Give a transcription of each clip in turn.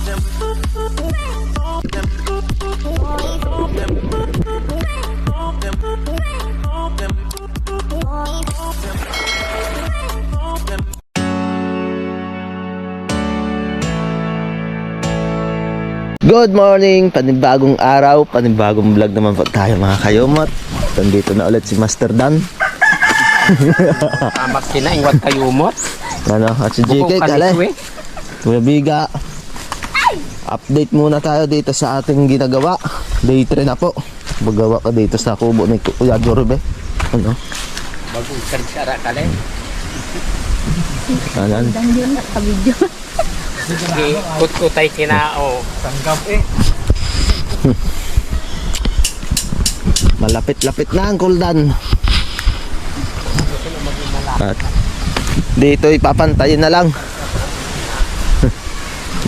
Good morning! Panibagong araw, panibagong vlog naman po tayo mga kayomot. Nandito na ulit si Master Dan. Amak kinaingwat kayomot. Ano, at si JK, kale. Kuya Biga. Update muna tayo dito sa ating ginagawa. Day 3 na po. Magawa ka dito sa kubo ni Kuya Jorbe. Ano? Bagong kansara kale. Anan? Dan yun nakabidyo. Kut-kutay kinao. Tanggap eh. Malapit-lapit na ang kuldan. At dito ipapantayin na lang.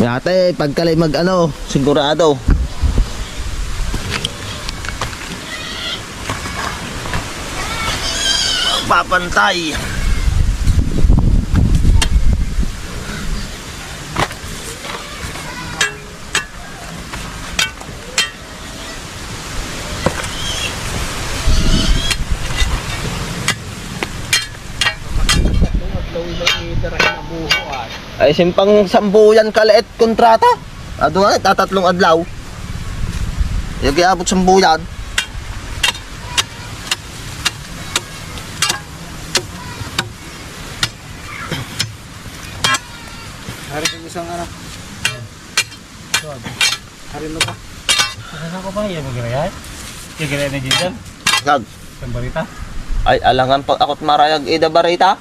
Ate, pagkalay mag ano, sigurado. Papantay. Ay simpang sambuyan kaliit kontrata. Ado nga tatatlong adlaw. Yung kiabot sambuyan. Hari kang isang anak. Hari lo pa. Ano ko ba yung magayat? Kaya na dyan. Gag. Barita. Ay alangan pag ako't marayag ida barita.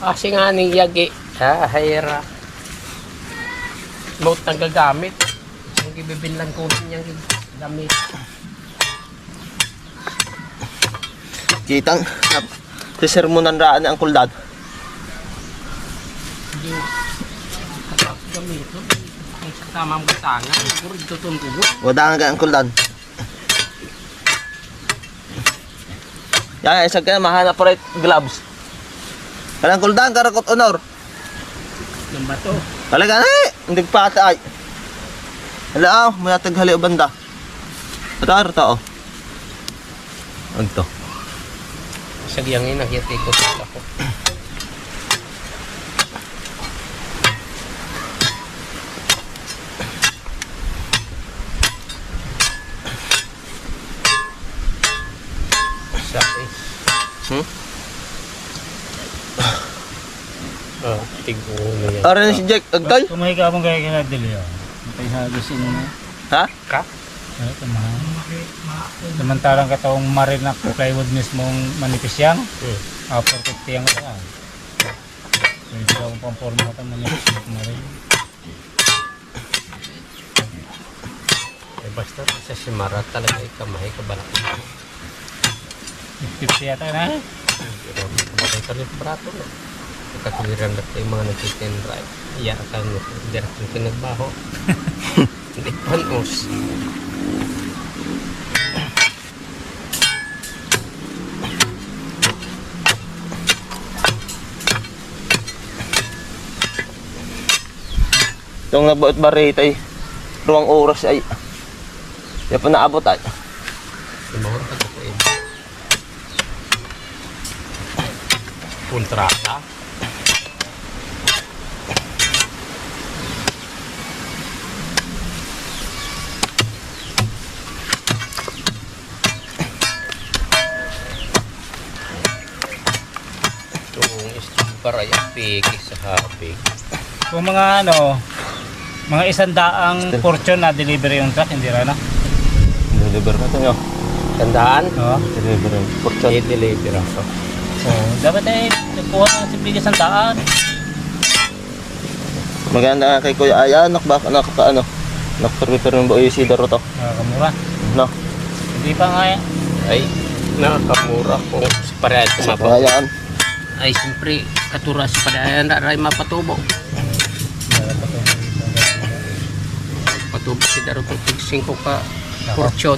Kasi nga ning yagi. Hayra. Mo't nang gagamit. Ang ibibinlan ko niyang gamit. Kitang sisermonan raan ang kuldan. Hindi. Gamit. Ang tamang batangan. Siguro tutun ko. Wala nga ang kuldan. Yan isag ka mahanap pa rin gloves. Kanang kuldan karakot honor. Ng bato. Talaga na eh. Hindi pa ata ay. Hala may atag hali o banda. Ito to oh. Ano to? Sagyangin nagyati ko sa ako. Sa tigo na yan. Ara na si Jack agkay. Kumahi ka mong kaya kinadili ah. Matay hagos yun na. Ha? Ka? Ay, tamahan. Samantalang katawang marin na plywood mismong manipis yan. Perfect yan ka. Pwede akong pamporma ka manipis na marin. Eh basta sa simara talaga ikamahay ka balak. 50 yata na eh. Pero kamatay ka rin prato na. Katuliran na tayo mga nag-chicken drive. Iya ka nyo. Diyak yung pinagbaho. Hindi panos. Itong nabuot barita ay ruang oras ay. Yan pa naabot ay. Lumahon ka ko eh. Kontrata. Itong istimbar ay apik sa habig. Kung mga ano, mga 100 portion na delivery yung truck, hindi rin na. Deliver na ito nyo. Tandaan? Oo. Deliver na. Portion. I-deliver ako. So, dapat eh, nagkuha ng simbigas ang daan. Maganda nga kay Kuya Aya. Ano? Nakapiripir ng buhay si Daro to. Nakakamura. No? Hindi pa nga yan. Ay, nakakamura kung sa parehas mapaw. Kayaan. Ay, siyempre, katuras sa parehas na rin mapatubo. Patubo si Daro kung 5 ka portion.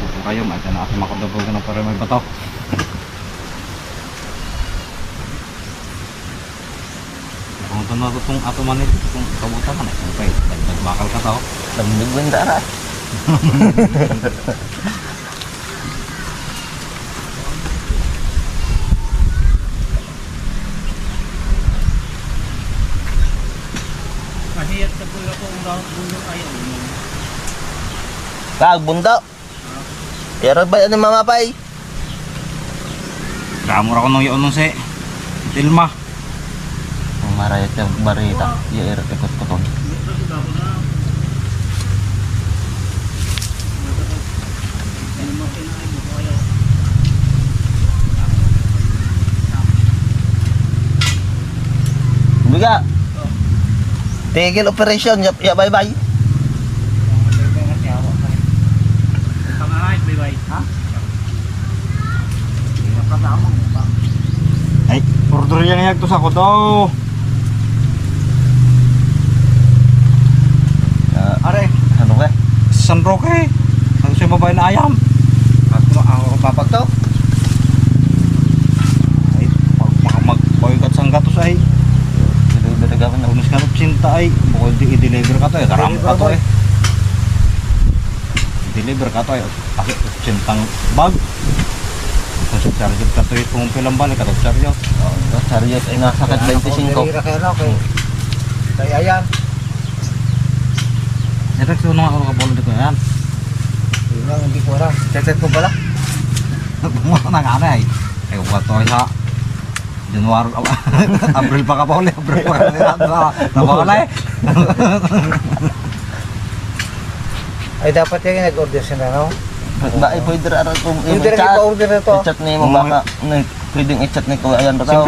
Kung kayo, may na ako makadabog na para may bato. Kung ito na itong ato man ito, kung kabutan ka na, siyempre, bakal ka tao. Lamig mo yung dara. Mahiyat sa pula ko ang bundok ayaw. Kag, bundo. Pero ba yan yung mamapay? Kamura ko nung yun nung si Tilma. Ang marayat yung barita. Yung ikot ko ton. Biga. Tigil operation. Ya bye bye. Ay, order yang yak to sa ko daw. Are, Ano ka? San Roque. Ang siya babae na ayam. Ako papag to. Ay, mag-boycott sang gatos ay. Deliver ka na. Unos ka na cinta ay. Bukod i-deliver ka to eh. Karam ka to eh. Deliver ka to eh. Kasi cintang bag. Kasi charger ka to eh. Kung pilang balik ka to charger. Serious ay nasa kat 25. Kaya yan. Eto ko nung ako kapolo dito yan. Hindi ko alam. Chat ko pala. Gumawa na nga na eh. Ay ko to sa January, April pa ka pa ulit. April pa ka ulit. Nawala eh. Ay dapat yung nag-order sila no? Ba ay pwede ra kung Pwede rin ipa-order na to. i-chat ni mo baka pwedeng i-chat ni ko ayan ra tao.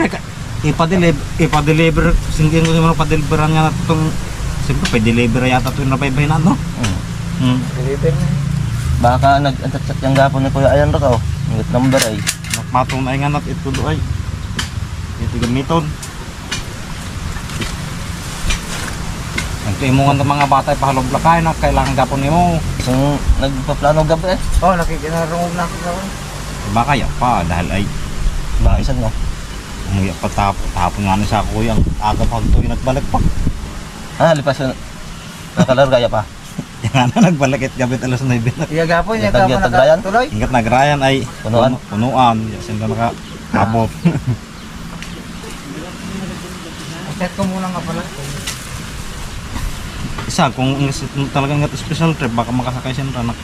Siyempre, ipa-deliver, singin ko yung mga pa-deliveran nga na itong, siyempre, pa-deliver yata ito yung napay-bay na, no? Deliver na. Baka nag-chat yang gapon ni Kuya ayan ra tao. Ngut number ay. Matong na nga nat ito doon ay. Ito gamiton. Ito yung mga bata pahalog lakay na kailangan gapon nimo. Kung nagpaplano gabi eh. Oh, nakikinarungog na ako naman. Baka ya pa dahil ay Ba isan no. umuya pa tapon nga na sa ako yung aga pa ito yung nagbalik pa. Lipas yun. Nakalarga ya pa. Yan na nagbalik at gabi alas 9 na. Iya gapon, iya Tag- gapon tagayan? nakatuloy. Ingat nagrayan ay Punuan? punuan. Sila naka-abot. Chat ko muna nga pala. Isa, kung talagang ngat special trip, baka makasakay siya na anak.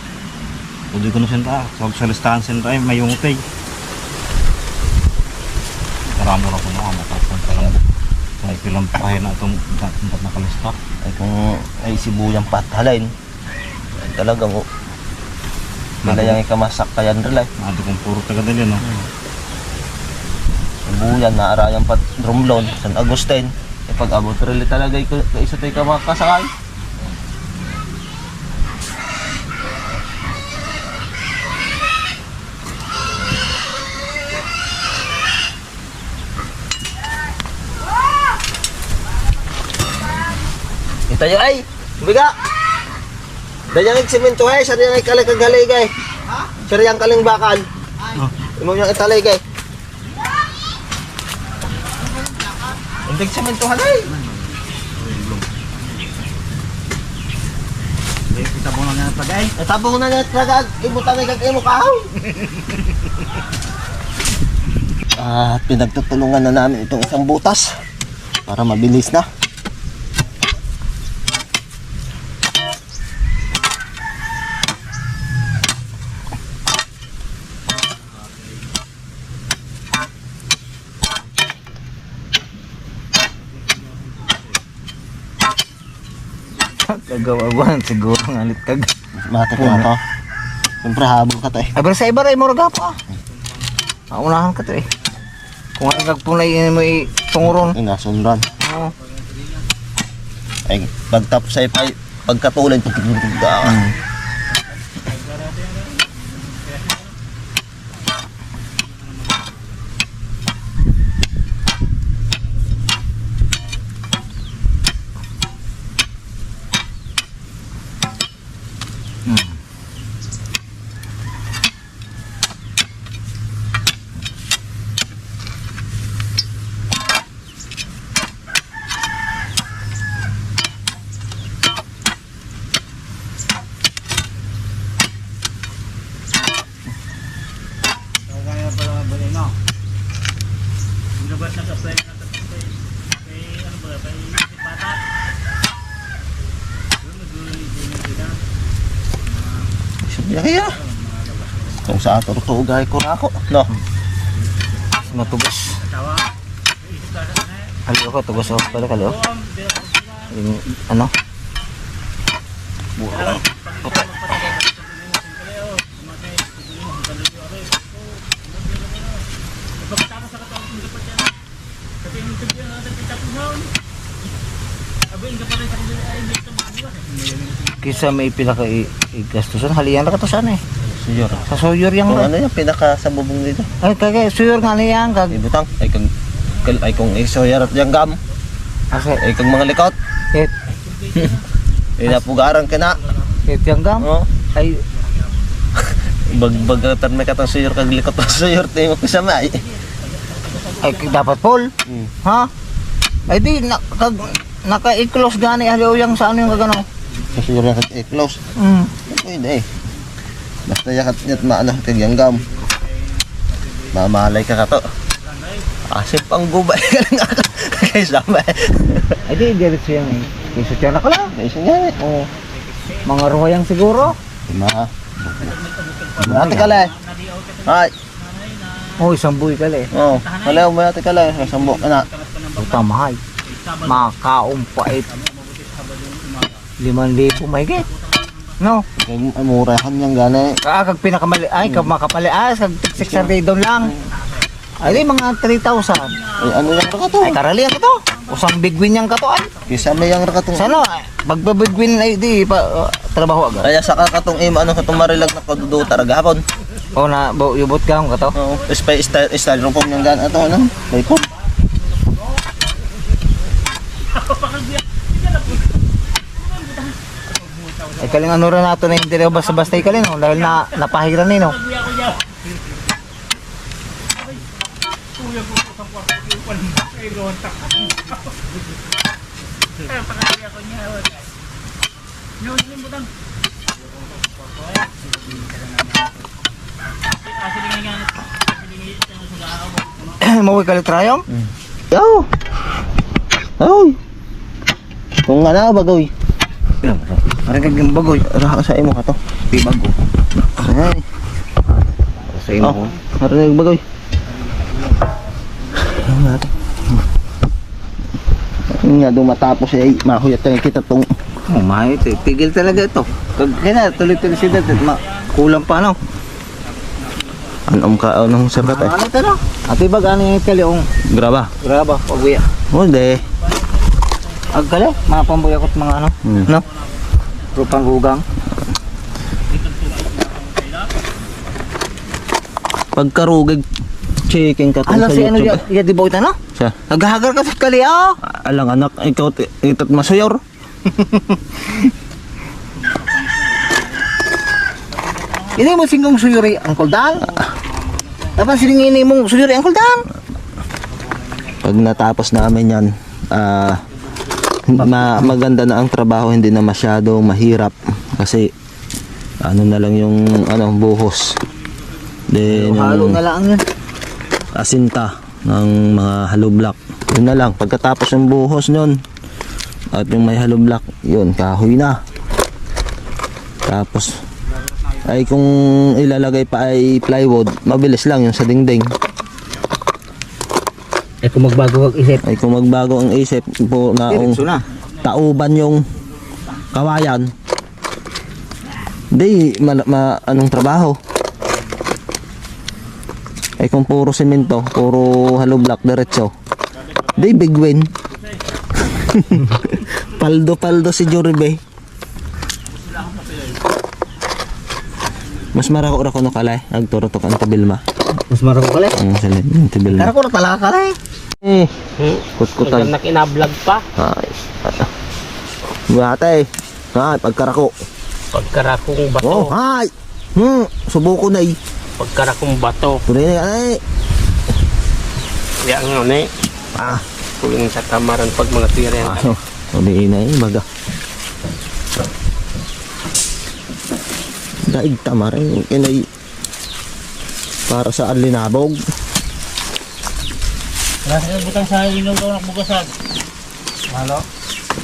Pwede ko na siya na. Sa listahan siya na ay may yungtay. Karamo na ko na. Makasang talang may pilang pahay na itong dapat nakalista. Ay kung ay sibuyang pathalin. Ay talagang Bila yang ikamasak kayan rin ay. Ado kong puro taga-dali, no? Sibuyan na arayang pat drumlon San Agustin. E pag abot rin talaga isa tayo ka makasakay. Itayo ay, biga. Dayang semento ay, sari yang kaling gay. Sari yang kaling bakal. Imo yang italay gay. Hindi semento halay. Kita mo na nga pag-ay. Tabong na net ragag, ibutan na kag imo kahaw. Pinagtutulungan na namin itong isang butas para mabilis na. Gagawa siguro ng alit kag. Mate ko na to. Siyempre habol ka to eh. Aber sa iba rin mo raga pa. Naunahan ka to eh. Kung ang kagpunay mo itunguron. Inasundan. Oo. Ay, pagtapos ay pagkatulad. Kaya kung sa ato to gay ko na ako, no. Matugas. Kaliyo ko, tugas ako pala kaliyo. Yung ano? Kisa may pila ka i-gastusan, haliyan na ka to saan eh. Suyor. Sa Soyor yang Kung ano yan, pinaka sa bubong dito. Ay, kagay, Soyor nga niyan, kag... Ibutang, ay kung isoyar at yung gam, Asa, ay kung mga likot, it, inapugaran ka na. yung gam? Oh. Ay, Bagbagatan may katang suyor kag likot ang suyor, tayo mo kasama ay. ay dapat Paul. Ha? Ay di, naka-i-close gani, haliw yang sa ano yung kagano. Sa suyor yan kag close. Pwede eh. Basta yakat niyat maano kag yung gam. Mamalay ka kato. Asip ang gubay ka lang ako. Kaya sama eh. Ay di, diretso yan eh. Kiso tiyan na ka lang. Naising yan eh. Oo. Mga ruhayang siguro. Lima. Ate ka lang. Ay. Oh, isang buhay ka lang eh. Oh, kalaw mo ate ka lang. Sambo ka na. Puta mahay. Makaong pait. 5,000 mahigit. No. Kaya murahan niyang gana. Kag pinakamali ay kag makapalias kag 600 doon lang. Ay di mga 3,000. Ay, ano yung rakato? Ay karali ang kato. Usang big win yang kato ay. Kisa may yung rakatong. Sana magbabig win ay di pa trabaho agad. Kaya sa kakatong ano katong marilag na kadudo taraga hapon. O na yubot ka ang kato. Oo. Style ro po niyang gana ato ano? May po. Ay kaling ano rin nato na hindi rin basta-basta ikalin no dahil na napahiran ni no. Mau kalit trayong? Yo. Oy. Kung ano bagoy. Parang kag bagoy. Ra sa imo ka to. Di bago. Ay. Sa imo ko. Marinig bagoy. Nga doon matapos ay mahuyat tayo kita tong Oh, mahit eh. Tigil talaga ito. Kag kaya tuloy-tuloy si dad kulang pa no. anom ka anong sabat ay. Ano to no? Ati bag ano yung kaliong Graba. graba pagwiya. Hindi. Agkala, mga pambuya ko't mga ano, no? Rupang hugang. Pagkarugig chicken ka to Ano sa si ano YouTube. ya di ba ito no? Siya. Naghahagar ka sa kali oh. Alang anak ikaw itat masayor. Ini mo singgong suyuri ang kuldan. Tapos siningini mong suyuri ang kuldan. Pag natapos namin yan, maganda na ang trabaho, hindi na masyadong mahirap kasi ano na lang yung ano buhos. Then Halo na lang yun. asinta ng mga hollow block. Yun na lang. Pagkatapos ng buhos nun at yung may hollow block, yun, kahoy na. Tapos ay kung ilalagay pa ay plywood, mabilis lang yung sa dingding. Eh kung magbago ang isip. Ay kung magbago ang isip po na Na. tauban yung kawayan, di anong trabaho. Ay kung puro semento, puro hollow block diretso, di big win. Paldo si Joribe. Mas marako no kalay agturo to kan tabilma. Mas marako kali. Ang salit tabilma. Kara ko na talaga kali. Kutkutan. Hanggang nakinablog pa. Ay. Batay. Ay, pagkarako. Pagkarakong bato. Oh, hay. Subuko na eh. Pagkarakong bato. Puri na ay. Kaya nga ni. Ah, Kuling sa kamaran pag mga tira yan. ano. Uli na eh, maga. Daig tamarin kinay para sa alinabog. Nasa butang sa ilaw daw ng bugasan. Halo.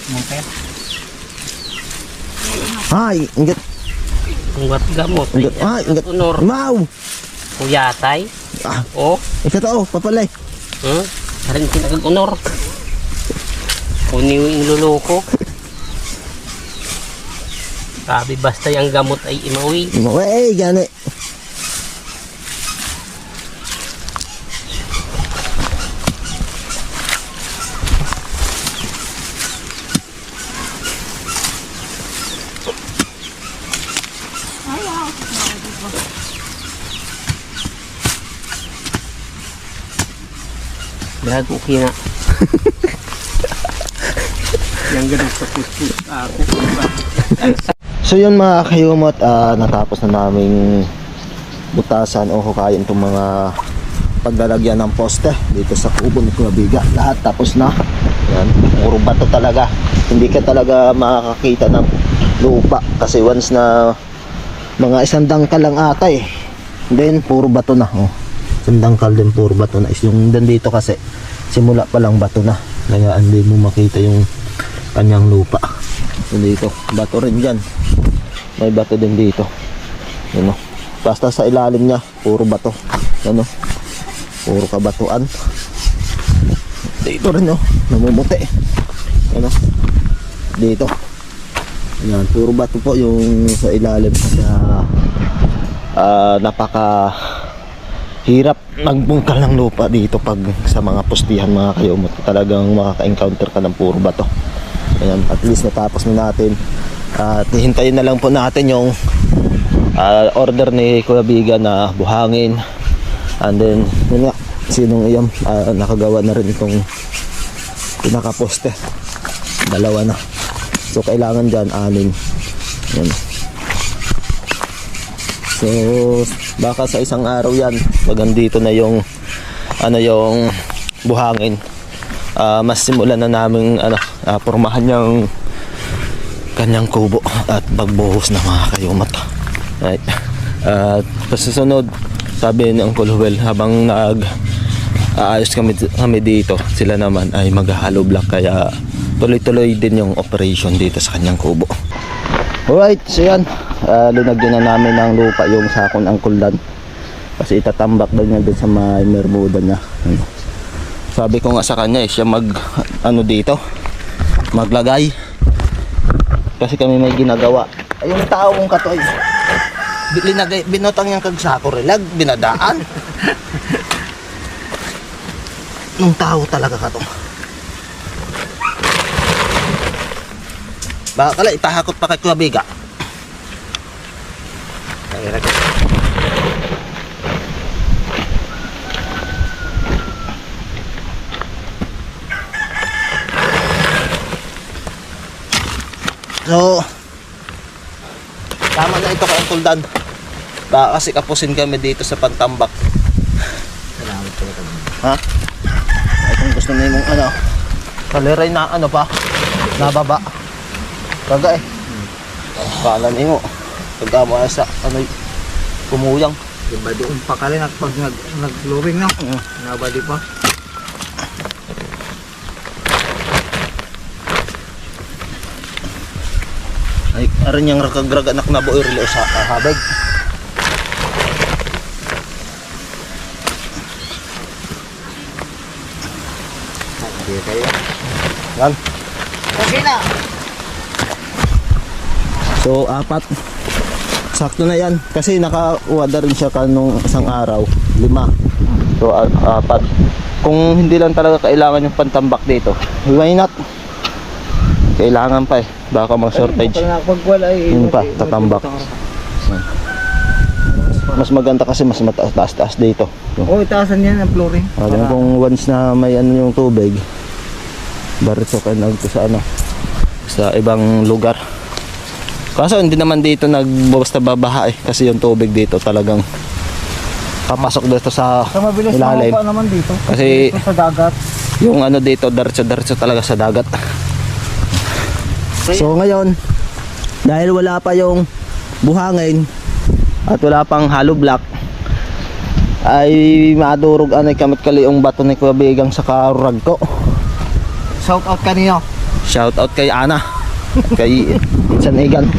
Mungkin. Ay, ingat. Ungat gamot. Ingat. Ay, ingat. Unor. Mau. Kuyatay. Ah, O. ito to, papalay. Harin kinagag-unor. Kuniw yung luloko. Sabi basta yung gamot ay imawi. Wey, gani. Bago kina. Yang ganun sa puso. Ako. So yun mga kayumot, natapos na naming butasan o hukayin itong mga paglalagyan ng poste dito sa kubo ni Kuya Biga. Lahat tapos na. Yan, puro bato talaga. Hindi ka talaga makakakita ng lupa kasi once na mga isang dangkal lang ata eh. Then puro bato na. Oh. Isang dangkal din puro bato na. Is yung dan dito kasi simula pa lang bato na. Kaya hindi mo makita yung kanyang lupa. So dito, bato rin dyan. May bato din dito. Ano? Basta sa ilalim niya, puro bato. Ano? Puro kabatuan. Dito rin, oh. Namumuti. Ano? Dito. Ayan, puro bato po yung sa ilalim kaya napaka hirap magbungkal ng lupa dito pag sa mga pustihan mga kayumot. Talagang makaka-encounter ka ng puro bato. Ayan, at least natapos na natin. At hihintayin na lang po natin yung order ni Kuya Biga na buhangin. And then, yun nga, sinong iyam, nakagawa na rin itong pinakaposte. Dalawa na. So, kailangan dyan, 6. Yan. So, baka sa isang araw yan, pag andito na yung, yung buhangin, mas simulan na namin, pormahan yung kanyang kubo at pagbuhos ng mga kayumat. Right. At pasusunod, sabi ni Uncle Huel, habang aayos kami dito, sila naman ay maghahalo block, kaya tuloy-tuloy din yung operation dito sa kanyang kubo. Alright, so yan, linagyan na namin ng lupa yung sakon ng kuldan kasi itatambak daw niya dun sa may mermuda niya. Sabi ko nga sa kanya siya dito maglagay kasi kami may ginagawa. Ay, yung taong katoy binotang niyang kagsako relag, binadaan. Nung tao talaga ka to. Baka kala ipahakot pa kay Kuya Biga. So, tama na ito kay Uncle Dan. Baka kasi kapusin kami dito sa pantambak. Salamat po. Ha? Ay, kung gusto na yung kaliray na pa, nababa. Kaga kala nimo. Pagkamo sa kumuyang. Diba doon pa kali pag nag-flooring na. Nabali pa. Ay, aran yung rakagrag anak na buoy rilo sa habag. Hindi kayo. Yan. Okay na. So, 4. Sakto na yan. Kasi naka-order rin siya kanong isang araw. 5. So, 4. Kung hindi lang talaga kailangan yung pantambak dito, why not? Kailangan pa baka mag-shortage. Pag wala Yun pa, tatambak. Mas maganda kasi mas mataas-taas dito. Oo, itaasan yan ang flooring. Kung once na may yung tubig, barito ka sa ibang lugar. Kaso hindi naman dito basta babaha kasi yung tubig dito talagang papasok dito sa mabilis ilalim. pa naman dito. Kasi dito sa dagat. yung dito diretso talaga sa dagat. So ngayon, dahil wala pa yung buhangin at wala pang hollow block, ay madurog kamot kali yung bato ni Kuya Bigang sa karurag ko. Shout out kanino? Shout out kay Ana. Kay Insan Egan.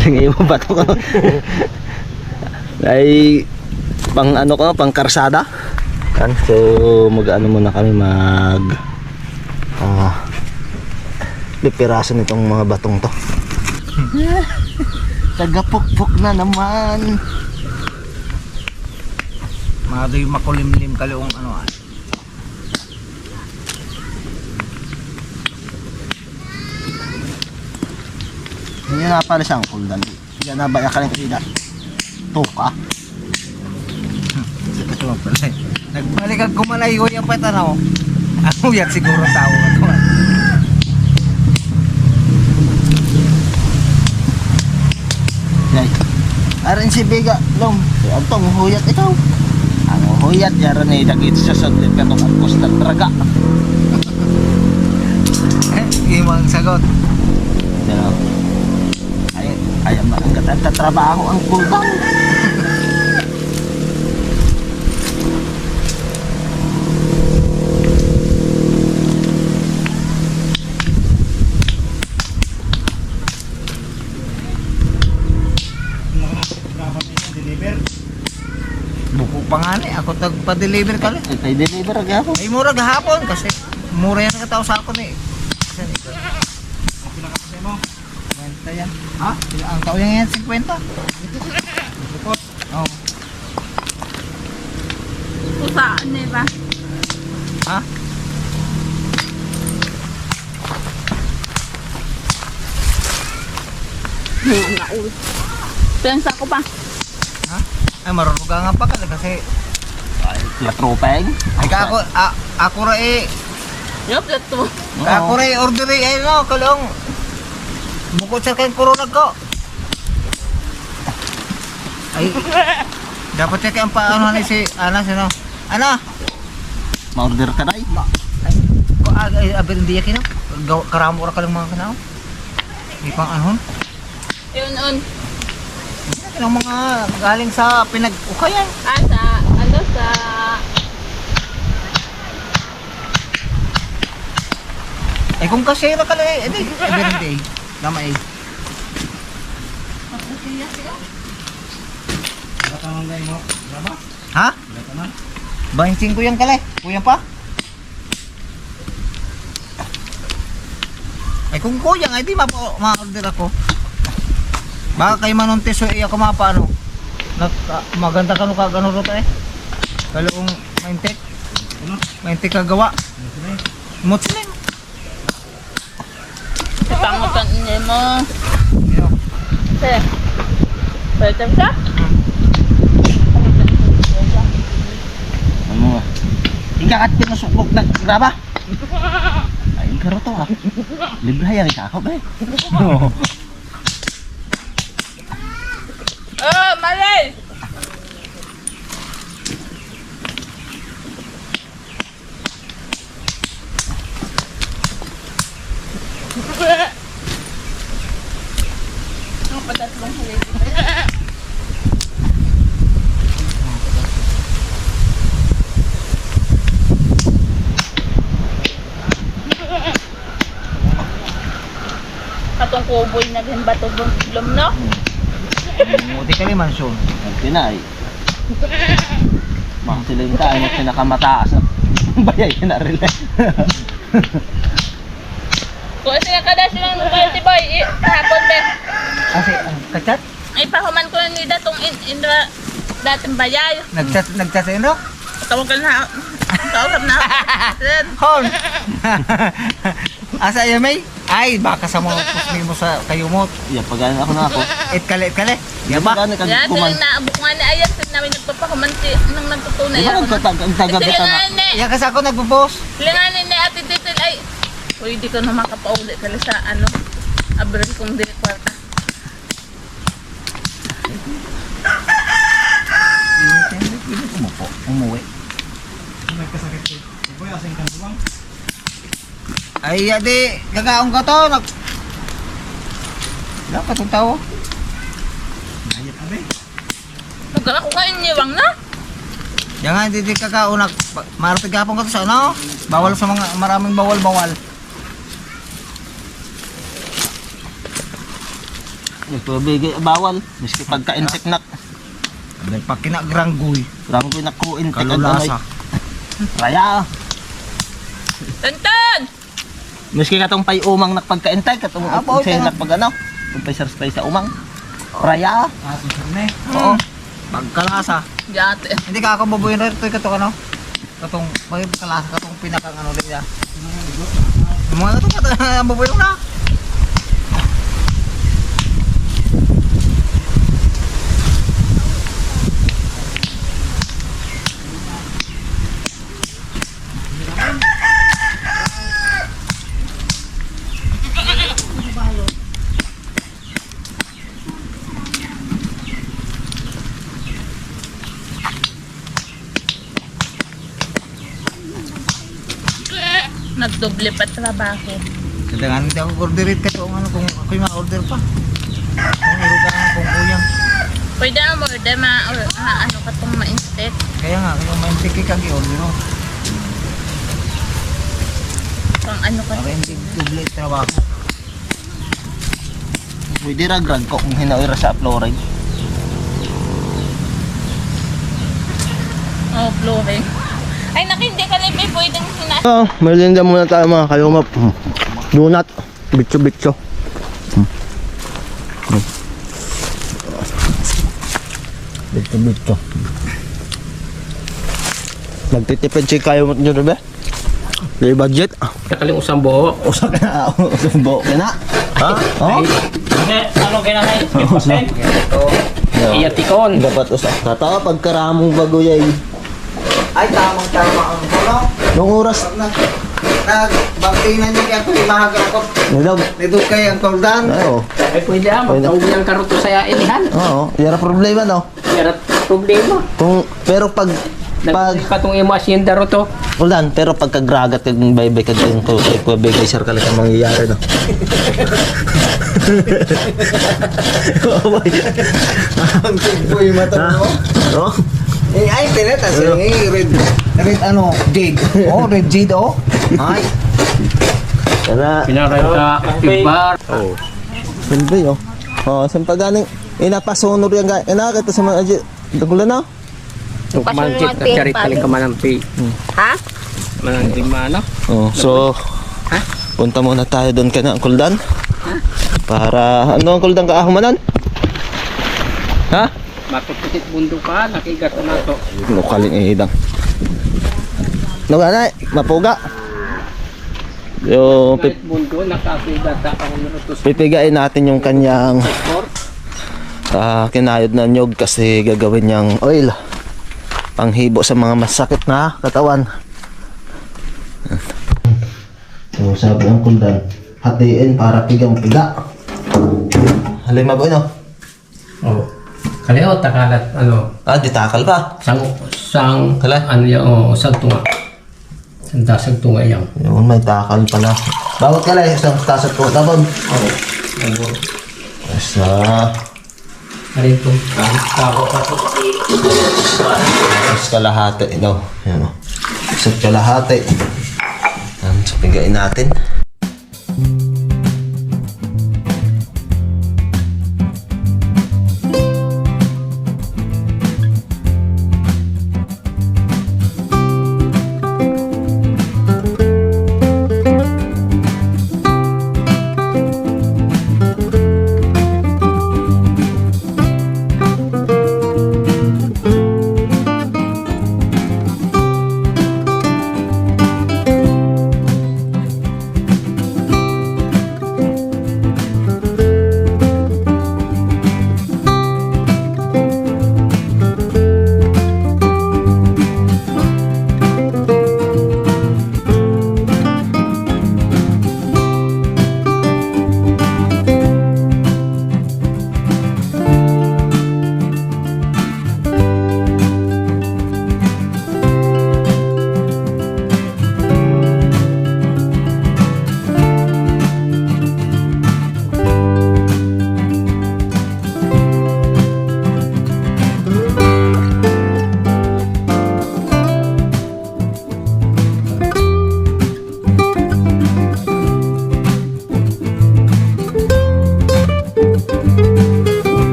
Aling mo ba ito ko? Ay pang pang karsada. So muna kami pipiraso nitong mga batong to. Tagapukpuk na naman. Madoy makulimlim kaliong Hindi na pala siyang kuldan. Hindi na ba ka rin kasida? Tuka. Nagbalikan kumalayo yung patanaw. Ano yan siguro tao ito. Yay. Arin si Biga, Long. Antong huyat ikaw. Ang huyat, yaran ay dagit sa sandit ka itong angkos ng draga. Imang sagot. Yan. Kaya maangkat at trabaho ang kulbang. Buko pa nga ako tagpa-deliver ka Ay, deliver agad ako. Ay mura gahapon kasi mura yan ang katao sa ako yan. Ang pinakapasay mo? 50 yan. Ha? Ang tao yan yan, 50. Lupot. Oo. Usaan na ba? Ha? Naul. Pensa ko pa. Ha? Ay, maruruga nga pa ka kasi Latropeng. ay ka ako ra Yup, to. ako ra order ay no kalong bukod sa kay corona ko. Ay dapat check ang paano ni si Ana sino? Ana, Ma-order ka na eh. ay ko ay abel hindi kino. Karamo ra ka lang mga kanao. Di pang anhon. Yun on. Yung mga galing sa pinag-ukayan. Sa ano sa Eh kung kasera ka lang eh, edi, everyday. Lama eh. Ha? 25 yan kala eh. Kuya pa? Ay kung kuya nga, edi ma-order ako. Baka kay Manontes eh ako mapaano. Maganda ka nung kagano ro eh. Kalong maintek. Maintek kagawa. Mutsilin. pangutan niya mo. Yo. Sige. Pwede ka? Ano nga? Ikakat pinasuklok na graba. Ay, karo to ha. Libre hayang ikakap eh. Oh, mali! Ang patatlong halik. Katong kuboy na din ba ito blom, no? Muti kami mansyon. Hindi na eh. Mga sila yung tayo na pinakamataas. Bayay ka na rin eh. Kung sila kada silang si boy, kahapon be. Kasi ang kachat, Ay pahuman ko ni datong indra dating bayay. nagchat sa inyo? Tawagan na. Kausap na. Hon! Asa yung may? Ay, baka sa mga pusmi mo sa kayumot. Yan, pag-ano ako na ako. It kale. Yan Yaba. ba? Yan, Yan, kuman. silang naabok nga ni Ayas namin nagpapahuman si nang nagtutunay Di ba ako. nagtagabi ka na? Yan kasi ako nagpo-post. Linganin ni Ate Titil ay uy, di ko na makapauli kali sa ano abril kong dili kwarta. Hindi umupo, umuwi. Ay, adi, kagaong ka to. Dapat yung tao. Nagkala ko kayo niwang na. Yan nga, hindi kagaong. Marating gapon ka to sa ano? Bawal sa mga, maraming bawal. Nagpabigay, bawal. Miski pagka-insect na. Dahil pag kinagranggoy, Ranggoy na ko, insect. kalulasa. Raya. Tantan! Miski katong pay umang nakpagka-intay, katong Apo, sa tama. nakpag ano. Kung pay sarsay sa umang. Raya. Oo. Pagkalasa. Diyate. Hindi ka ako babuyin rin. Ito kato ano? Katong, pagkalasa, katong pinakang ano rin niya. Yung mga kato, babuyin na. Nagdoble pa trabaho. Kadangan hindi ako orderit ka kung ano, kung ako'y ma-order pa. Kung iruga ka kung kuyang. Pwede na mo, ano ka itong ma-instead. Kaya nga, kung maintiki ka gi-order mo. Pang ano ka. Ako hindi double trabaho. Pwede ragrag ko kung hinawira sa flooring. Oh, flooring. Ay, nakindi ka na, may pwedeng So, merienda muna tayo mga kayumap. Donut. Bitso-bitso. Bitso-bitso. Nagtitipid siya kayo mo nyo ba? May budget? Nakaling usang buho. Usak na. Usak buhok na. Ha? Oh? Ano kailangan? Iyatikon. Dapat usak na. Tawa pagkaramong bago yay. Ay, tamang-tama ang ano. Nung oras. Nagbaktinan niyo kaya kung imahagal ako. Nidog. Nito kay ang koldan. Oo. Ay, pwede ah. Magtawag ng karoto sa inihan. Oo. Yara problema no. Kaya problema. Pero pag Nagpag pa itong imo asyenda ro to. Ulan, pero pagkagragat kag baybay kag yung ko bigay sir kala ka mangyayari no. Ang tigboy mata mo. No? Ay, tineta sa red ano, jade. Oh, red jade oh. Ay. Kaya Pinaray ka bar. oh. Siyempre oh. Oh, siyempre ganing inapasunod yan guys. Kita sa mga dagulan na. Yung kumanjit na charit kali ka manampi. Ha? Manang dimana. Oh, so punta muna tayo doon kana ang kuldan. Para ano ang kuldan ka ahumanan? Ha? Matututit bundo ka, nakigat na to. Nukaling ihidang. No ganay, mapuga. Yung Kahit bundo, nakakigat ako narutos. pipigain natin yung kanyang kinayod na nyog kasi gagawin niyang oil panghibo sa mga masakit na katawan. So sabi ng kuldan, hatiin para pigang-piga. Halima ba no? Oh. Kaliho takalat ano, Di takal pa. sang Kala? ano yan, oh, sang tunga. Sang dasag tunga yan. Yun, may takal pala. Bawat ka lang, isang tasat ko tabon. Oh. Basta, Ano ito? Tako pa to. mas kalahati daw. Yan o. Isang kalahati. Yan, so pigain natin.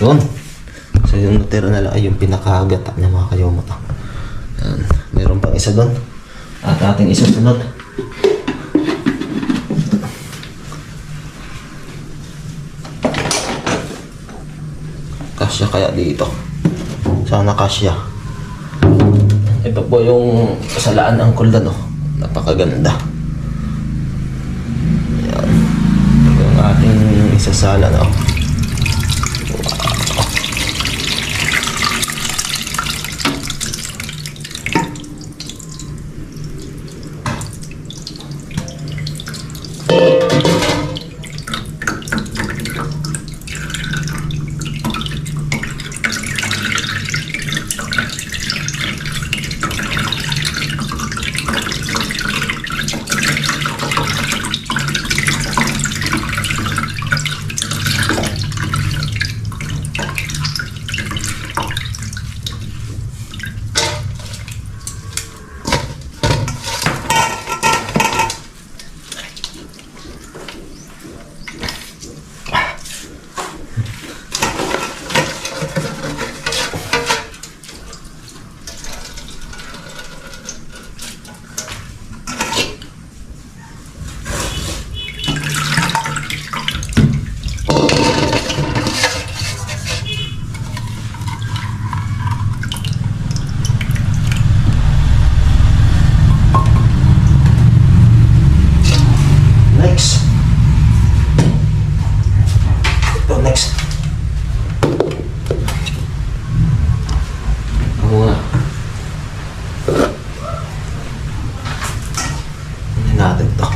Yun. So yung natira na lang ay yung pinakagata niya mga kayomot. Yan. Meron pang isa doon. At ating isusunod. Kasya kaya dito. Sana kasya. Ito po yung kasalaan ng kuldan. Oh. Napakaganda. Yan. Ito yung ating isasala na. Oh.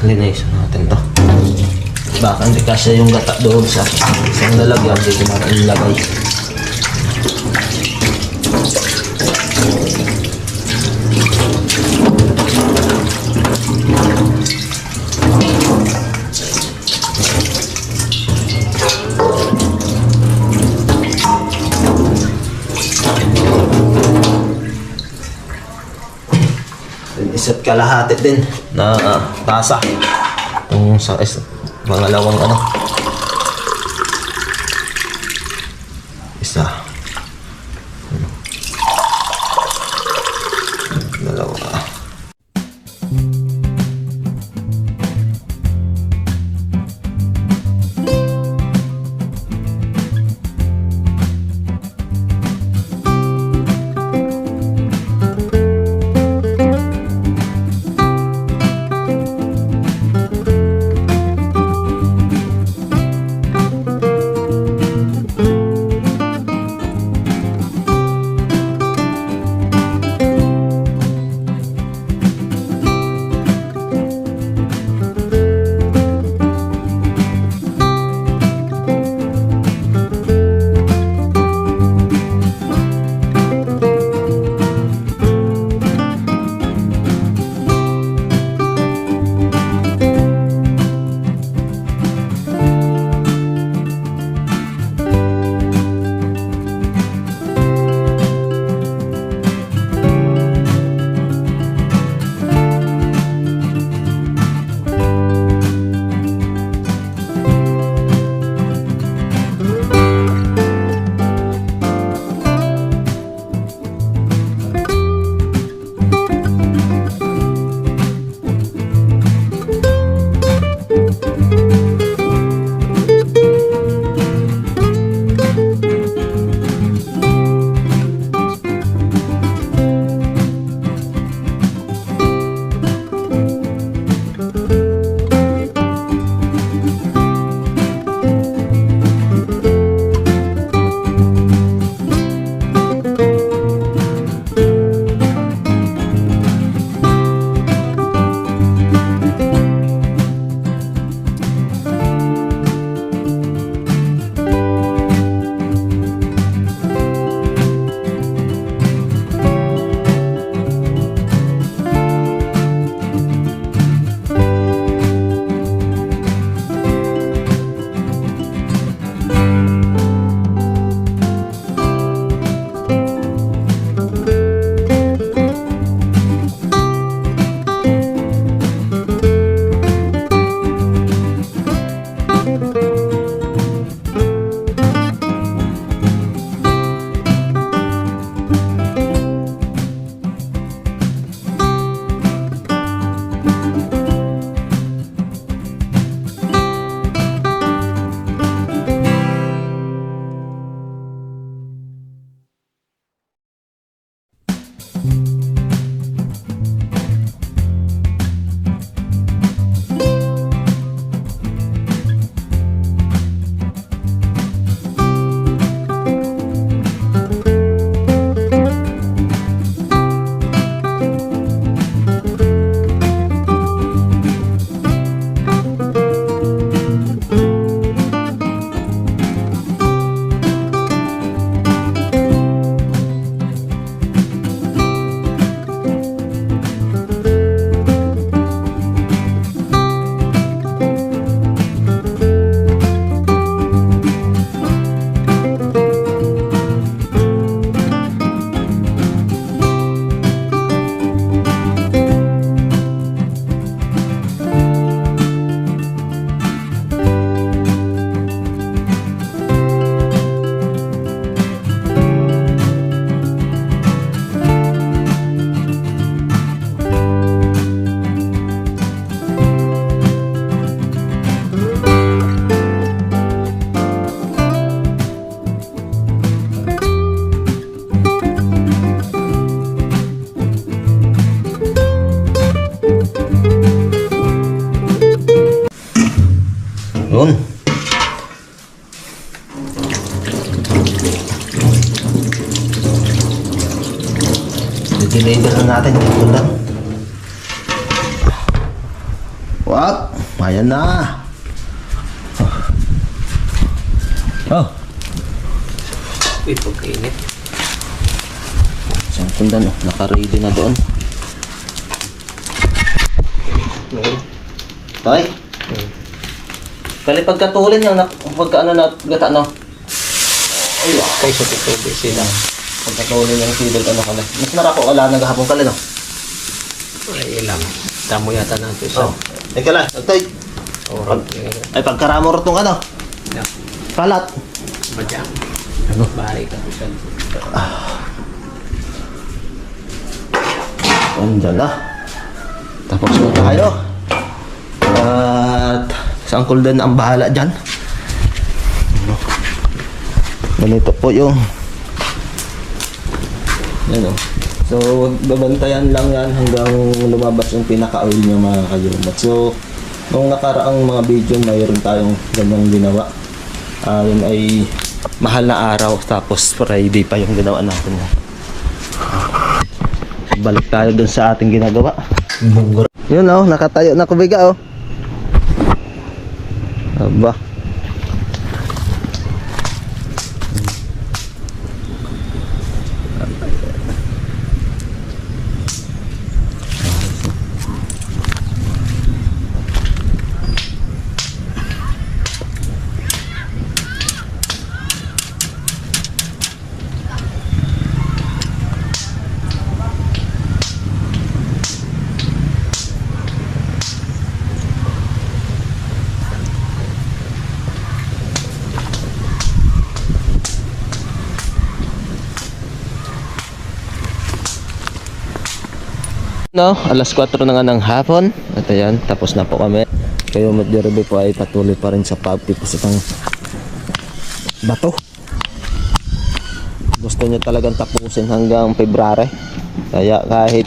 linisin natin to. Baka hindi kasi yung gata doon sa isang lalagyan, dito natin ilagay. Isa't kalahati din na tasa. Itong sa pangalawang ano. Isa. Dalawa. Yun. I-deliver na natin dito lang. Up. Ayan na. Oh. Uy, pagkainit. Isang kundan, oh. Naka-ready na doon. Okay. Kali pagkatulin yung pagka ano na gata no. Ay, Kaya sa tutubi sila. pagkatulin yung sidol ano kala. Mas narako ala naghapon kala no. Ay, ilang. Damo yata natin sa. Oh. Ay kala, tay. Oran. Ay pagkaramo ro tong ano. Kalat. Badya. Ano? Bahay ka po siya. Andyan na. Tapos na tayo. At si Uncle Dan ang bahala dyan. Ganito po yung yan o. So babantayan lang yan hanggang lumabas yung pinaka-oil niya mga kayumat. So nung nakaraang mga video mayroon tayong ganyang ginawa. Yun ay mahal na araw tapos Friday pa yung ginawa natin. Balik tayo dun sa ating ginagawa. Yun oh, nakatayo na kubiga oh. Aba. No, alas 4 na nga ng hapon. At ayan, tapos na po kami. Kayo Jeremy po ay patuloy pa rin sa pagtipos itong bato. Gusto niya talagang tapusin hanggang February. Kaya kahit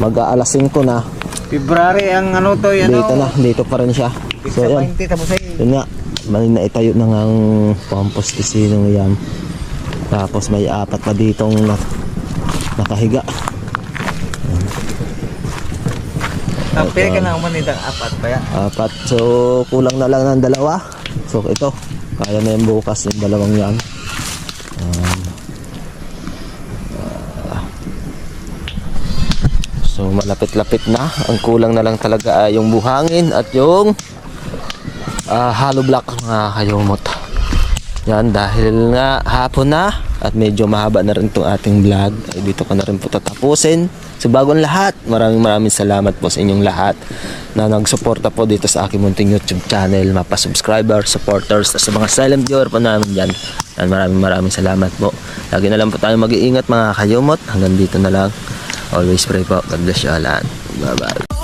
mag-aalas 5 na, February ang ano to yan. dito pa rin siya. So Sa yan, 20 tapos ay. yun nga, may naitayo na nga ang pampostisino yan. Tapos may 4 pa ditong nakahiga. Tapos ka na umanidang 4 pa yan. 4. So kulang na lang ng 2. So ito, kaya na yung bukas yung 2 yan. So malapit-lapit na. Ang kulang na lang talaga ay yung buhangin at yung hollow block mga kayumot. Yan, dahil nga hapon na at medyo mahaba na rin itong ating vlog, ay dito ko na rin po tatapusin. So bagong lahat, maraming salamat po sa inyong lahat na nagsuporta po dito sa aking munting YouTube channel, mapa subscribers, supporters, sa mga silent viewer po namin dyan. Yan, maraming salamat po. Lagi na lang po tayo mag-iingat mga kayumot. Hanggang dito na lang. Always pray po. God bless you all. Bye bye.